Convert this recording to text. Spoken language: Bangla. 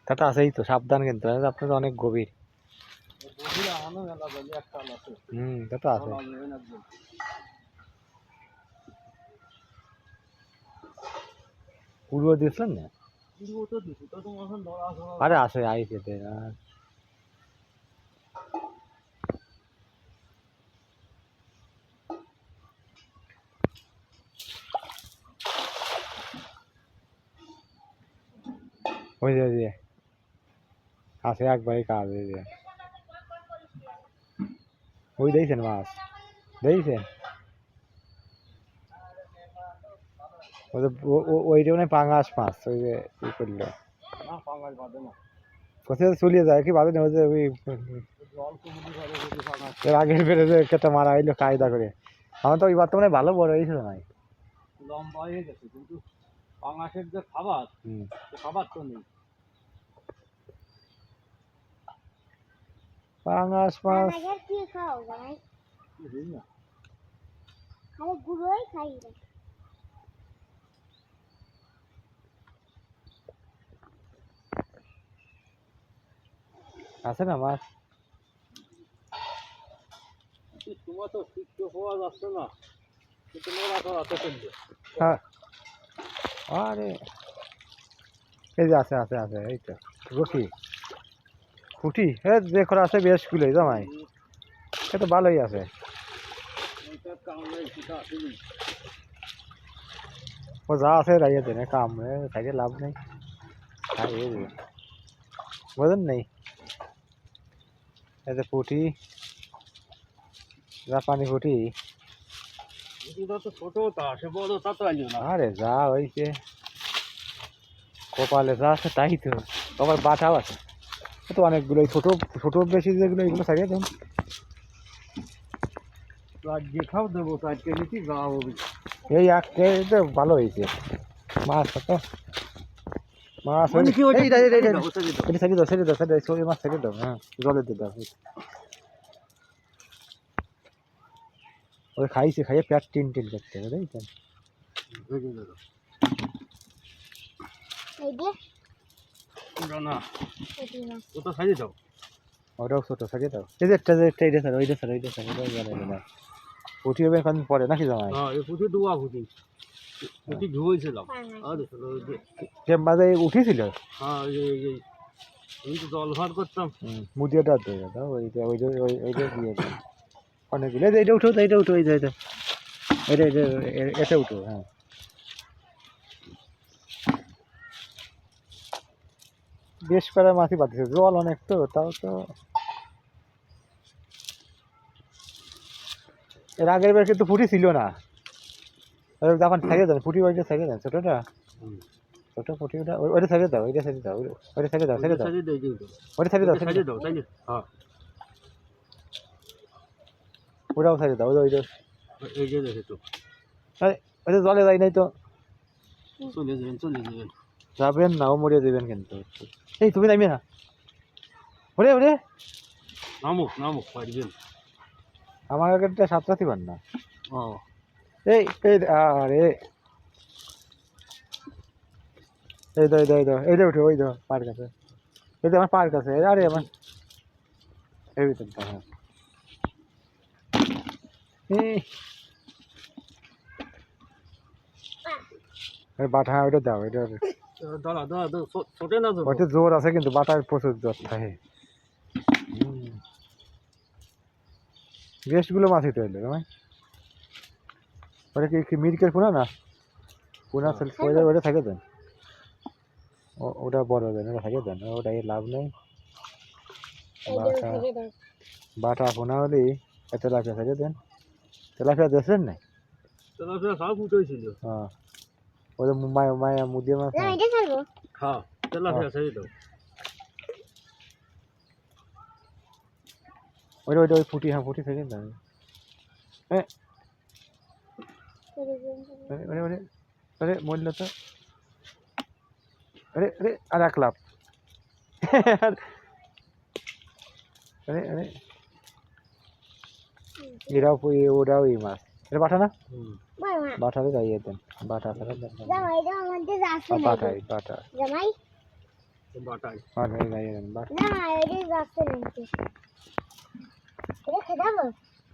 তা তো আছেই তো, সাবধান কিন্তু আপনার অনেক গভীর। তা তো আছে। পূর্ব দিয়েছিলেন না? আরে আছে আইসে ওই যে আছে একবারই কাজ। ওই যে ওই দিয়েছেন মাছ, দিয়েছেন ওইটা মানে পাঙাশ মাছ। ওই যে ই করলো কোথায় চলিয়ে যায় কি বাদে ওই যে ওই এর আগের বেড়ে যে একটা মারা হইলো কায়দা করে। আমার তো ওই বর্তমানে ভালো বড় হয়েছিল নাই, লম্বা হয়ে গেছে, কিন্তু পাঙাশের যে খাবার, খাবার তো নেই। পাঙাশ মাছ কি খাও ভাই? খালি গুঁড়োই খাই। আছে না মাছ? তোমার তো শিখতে হওয়া যাচ্ছে না, কিন্তু ওরা তো রাতে চলবে। হ্যাঁ, আরে এই যে আছে আছে আছে, এই তো রকি ফুটি যে করা আছে বেশগুলোই জামাই, সে তো ভালোই আছে। ও যা আছে রাইয়ে দেনে কাম থাকে, লাভ নেই। বোঝেন নেই, এই যে পুঁটি, জাপানি পুঁটি। আরে যা হয়েছে কপালে যা আছে তাই তো, আবার বাটাও আছে তো অনেকগুলো। ছোট ছোট বেশি যেগুলো এগুলো থাকে দেন, যে খাও দেবো তো আজকে নিচ্ছি গা হবে। এই এক তো ভালো হয়েছে মাছ। তো মাছ ছেড়ে দাও ছেড়ে দাও ছেড়ে দাও, ছোট মাছ ছেড়ে দাও। হ্যাঁ, জলে দিয়ে দাও। ওই খাইছে, খাইয়ে পেট টিন টিন করতে হবে, তাই ওটা সাজিয়ে দাও, ওটাও ছোট সারিয়ে দাও। এই যে একটা যে একটা এইটা স্যার, ওইটা স্যার, ওইটা স্যার, ওইটা জানাই না পুঁটি হবে এখন পরে নাকি জামাই? হ্যাঁ এই পুঁটি ডুবা পুঁটি, পুঁটি ধুয়েছিলাম। যে মাঝে উঠেছিল। হ্যাঁ আমি তো জল ভার করতাম। মুদিয়াটা দিয়ে দাও, ওইটা ওইটা ওইটা দিয়ে দাও অনেকগুলো। এইটা উঠো, এইটা উঠো, এই যে এটা এটা এটা এটা উঠো। হ্যাঁ, বেশ করে মাছই পাচ্ছে, জল অনেক তো, তাও তো। এর আগের বার কিন্তু ফুটি ছিল না, যখন থেকে দেন ফুটি, ওইটা থেকে দেন ছোটটা, ছোট ফুটি ওটা ওইটা থেকে দাও, ওইটা থেকে দাও, ওইটা থেকে দাও, থেকে দাও, ওইটা থেকে দাও, থেকে দাও, হ্যাঁ ওটাও থেকে দাও। ওইটা এই যে দেখে তো ওইটা জলে যায় নাই তো, চলে যাবেন যাবেন না, ও মরিয়ে দেবেন কিন্তু। এই তুমি নামিয়ে না, ওরে ওরে নামুক পারবেন। আমার একটা সাতরাতি পান না। ও এই এই আরে এই দাও এই দাও এই দাও, এইটা উঠে ওই দাও পার কাছে, এই যে আমার পার কাছে। আরে আমার এই ভিতরটা। হ্যাঁ, বাটা ওইটা দাও, ওইটা দাঁড়া ছোটে না ওইটা জোর আছে কিন্তু বাটার প্রচুর জোর থাকে। বেশগুলো মাছই তো এলো ভাই। ওটা কি মিরকের পোনা না, পোনা ওইটা থাকে দেন, ওটা বড় দেন, ওটা থাকে দেন, ওটা লাভ নেই। বাটা পোনা হলে তেলাপিয়া থাকে দেন, তেলাপিয়া দেখলেন না? তেলাপিয়া সব উঠেছিল। হ্যাঁ, ওদের মায়া মুদিয়ে মাছ। হ্যাঁ তেলাপিয়া ছেড়ে দাও, ওইটা ওইটা ওই ফুটি। হ্যাঁ, ফুটি থেকে দেন। হ্যাঁ, আরে আরে আরে মরল তো। আরে আরে আর এক লাভ। আরে আরে এরাও ওরাও এই মাছ। এটা বাটা না? বড় মা বাটারে যাইয়ে দেন। বাটা ছাড়া দেন না। জামাই এটা আমাদের যাচ্ছে না বাটাই বাটা। জামাই বাটাই বাটারে যাইয়ে দেন। বাটা। জামাই এটা যাচ্ছে না এটা খেদাবো